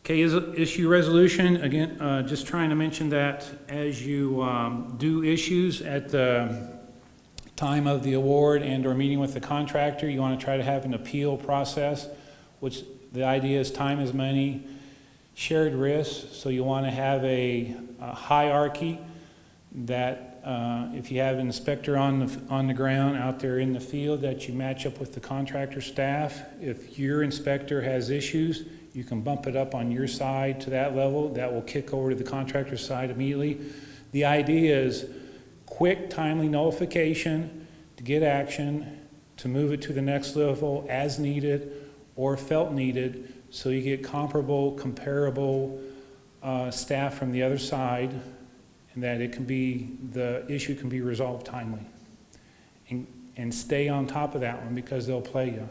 Okay, issue resolution, again, just trying to mention that as you do issues at the time of the award and or meeting with the contractor, you want to try to have an appeal process, which the idea is time is money, shared risks. So you want to have a hierarchy that if you have an inspector on the ground out there in the field, that you match up with the contractor staff. If your inspector has issues, you can bump it up on your side to that level. That will kick over to the contractor side immediately. The idea is quick, timely notification to get action, to move it to the next level as needed or felt needed, so you get comparable staff from the other side, and that the issue can be resolved timely. And stay on top of that one, because they'll play you.